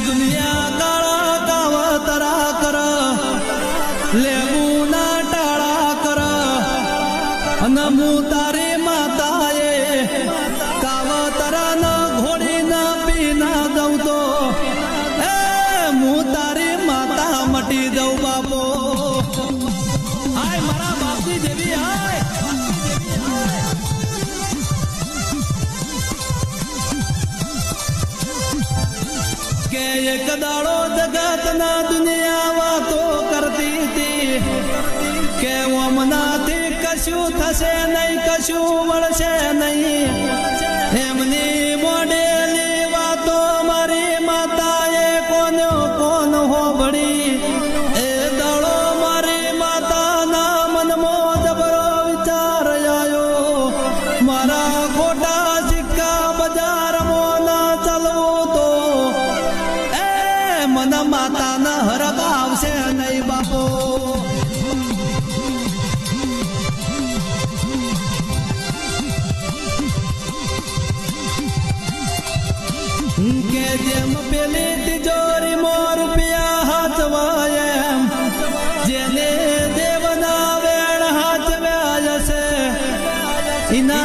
દુનિયા કાળા કાવતરા કર લેવું ના ટાળા કર અને હું તારી માતાએ કાવતરા ન ઘોડી ના પી ના દઉં તો હું તારી માતા મટી દઉં બાપો હાય મારા બાપની દેવી હાય કે એક દાડો જગત ના દુનિયા વાતો કરતી હતી કે ઓમનાથી કશું થશે નહીં કશું મળશે નહીં એમની મોડેલી વાતો મારી માતાએ કોનો કોણ હોબળી એ દાડો મારી માતાના મનમાં જબરો વિચાર આવ્યો મારા ખોટા સિક્કા બજારમાં ના ચાલવું તો મને માતાના હરક આવશે નહીં બાપો કે જેમ પેલી તિજોરી મોર રૂપિયા હાચવાય એમ જેને દેવના વેણ હાચવ્યા જશે એના